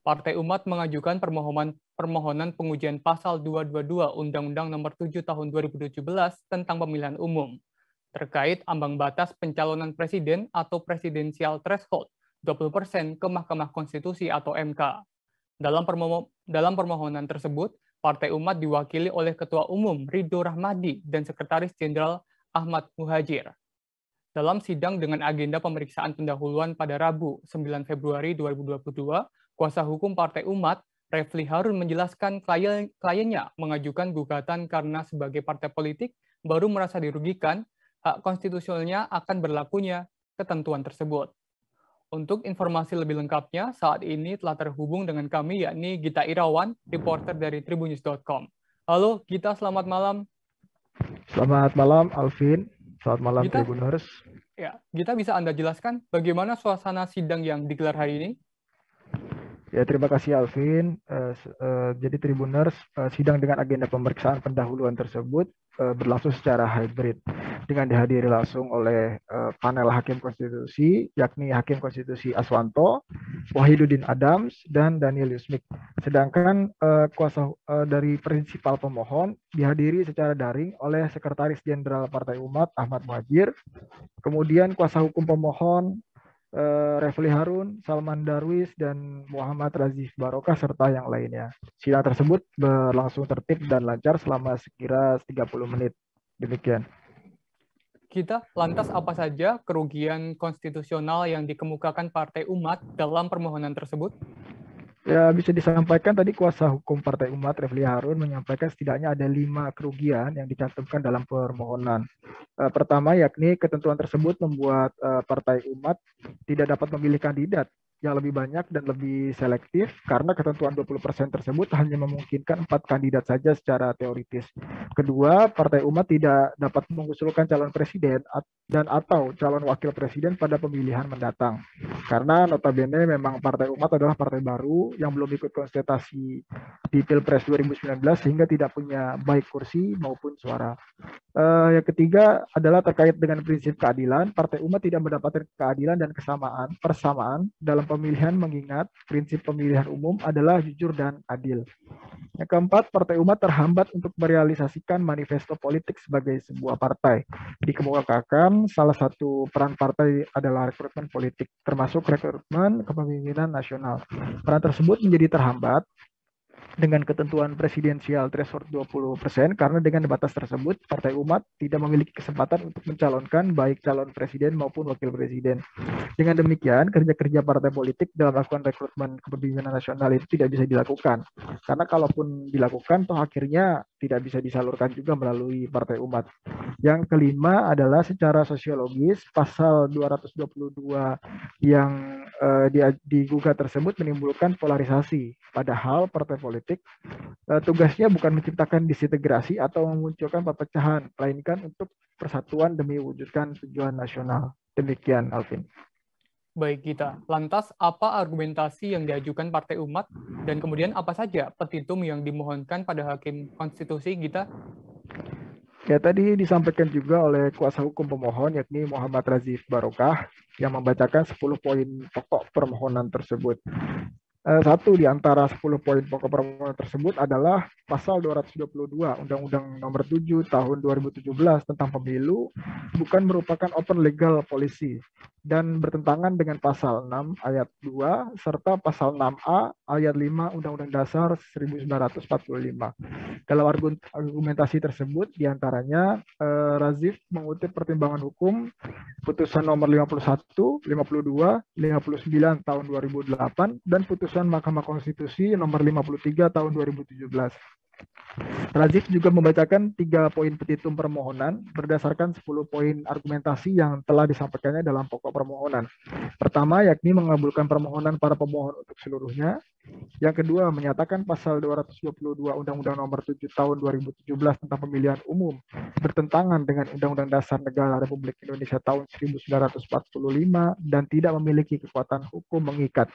Partai Umat mengajukan permohonan pengujian pasal 222 Undang-Undang Nomor 7 Tahun 2017 tentang pemilihan umum terkait ambang batas pencalonan presiden atau presidensial threshold 20% ke Mahkamah Konstitusi atau MK. Dalam permohonan tersebut, Partai Umat diwakili oleh Ketua Umum Ridho Rahmadi dan Sekretaris Jenderal Ahmad Muhajir. Dalam sidang dengan agenda pemeriksaan pendahuluan pada Rabu 9 Februari 2022, kuasa hukum Partai Umat, Refli Harun menjelaskan kliennya mengajukan gugatan karena sebagai partai politik baru merasa dirugikan, hak konstitusionalnya akan berlakunya ketentuan tersebut. Untuk informasi lebih lengkapnya, saat ini telah terhubung dengan kami yakni Gita Irawan, reporter dari tribunnews.com. Halo Gita, selamat malam. Selamat malam Alvin, selamat malam Gita, Tribuners. Ya, Gita bisa Anda jelaskan bagaimana suasana sidang yang digelar hari ini? Ya, terima kasih Alvin. Jadi Tribuners, sidang dengan agenda pemeriksaan pendahuluan tersebut berlangsung secara hybrid dengan dihadiri langsung oleh panel Hakim Konstitusi, yakni Hakim Konstitusi Aswanto, Wahidudin Adams, dan Daniel Yusmik. Sedangkan kuasa dari prinsipal pemohon dihadiri secara daring oleh Sekretaris Jenderal Partai Umat Ahmad Muhajir, kemudian kuasa hukum pemohon Refli Harun, Salman Darwis, dan Muhammad Razif Barokah, serta yang lainnya. Sidang tersebut berlangsung tertib dan lancar selama sekira 30 menit. Demikian. Kita lantas apa saja kerugian konstitusional yang dikemukakan Partai Umat dalam permohonan tersebut? Ya, bisa disampaikan tadi kuasa hukum Partai Umat Refli Harun menyampaikan setidaknya ada 5 kerugian yang dicantumkan dalam permohonan. Pertama, yakni ketentuan tersebut membuat Partai Umat tidak dapat memilih kandidat yang lebih banyak dan lebih selektif karena ketentuan 20% tersebut hanya memungkinkan 4 kandidat saja secara teoritis. Kedua, Partai Umat tidak dapat mengusulkan calon presiden dan atau calon wakil presiden pada pemilihan mendatang. Karena notabene memang Partai Umat adalah partai baru yang belum ikut kontestasi di Pilpres 2019 sehingga tidak punya baik kursi maupun suara. Yang ketiga adalah terkait dengan prinsip keadilan. Partai Umat tidak mendapatkan keadilan dan persamaan dalam pemilihan mengingat prinsip pemilihan umum adalah jujur dan adil. Yang keempat, Partai Umat terhambat untuk merealisasikan manifesto politik sebagai sebuah partai. Dikemukakan salah satu peran partai adalah rekrutmen politik, termasuk rekrutmen kepemimpinan nasional. Peran tersebut menjadi terhambat dengan ketentuan presidensial threshold 20% karena dengan batas tersebut Partai Umat tidak memiliki kesempatan untuk mencalonkan baik calon presiden maupun wakil presiden. Dengan demikian, kerja-kerja partai politik dalam melakukan rekrutmen kepemimpinan nasional itu tidak bisa dilakukan. Karena kalaupun dilakukan, toh akhirnya tidak bisa disalurkan juga melalui Partai Umat. Yang kelima adalah secara sosiologis, pasal 222 yang digugat tersebut menimbulkan polarisasi. Padahal partai politik tugasnya bukan menciptakan disintegrasi atau memunculkan perpecahan, melainkan untuk persatuan demi wujudkan tujuan nasional. Demikian, Alvin. Baik, Gita. Lantas, apa argumentasi yang diajukan Partai Umat dan kemudian apa saja petitum yang dimohonkan pada Hakim Konstitusi, Gita? Ya, tadi disampaikan juga oleh kuasa hukum pemohon, yakni Muhammad Razif Barokah, yang membacakan 10 poin pokok permohonan tersebut. Satu di antara 10 poin pokok permohonan tersebut adalah pasal 222 Undang-Undang Nomor 7 Tahun 2017 tentang Pemilu bukan merupakan open legal policy dan bertentangan dengan pasal 6 ayat 2 serta pasal 6A ayat 5 Undang-Undang Dasar 1945. Dalam argumentasi tersebut diantaranya Razif mengutip pertimbangan hukum putusan nomor 51, 52, 59 tahun 2008 dan putusan Mahkamah Konstitusi nomor 53 tahun 2017. Razif juga membacakan 3 poin petitum permohonan berdasarkan 10 poin argumentasi yang telah disampaikannya dalam pokok permohonan. Pertama, yakni mengabulkan permohonan para pemohon untuk seluruhnya. Yang kedua, menyatakan pasal 222 Undang-Undang Nomor 7 Tahun 2017 tentang Pemilihan Umum bertentangan dengan Undang-Undang Dasar Negara Republik Indonesia tahun 1945 dan tidak memiliki kekuatan hukum mengikat.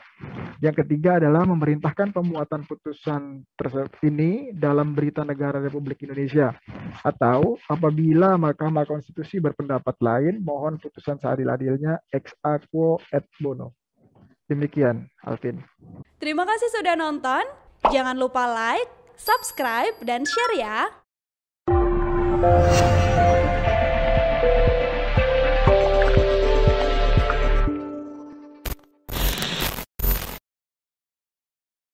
Yang ketiga adalah memerintahkan pemuatan putusan tersebut ini dalam Berita Negara Republik Indonesia, atau apabila Mahkamah Konstitusi berpendapat lain, mohon putusan seadil-adilnya ex aequo et bono. Demikian, Alvin. Terima kasih sudah nonton. Jangan lupa like, subscribe, dan share ya.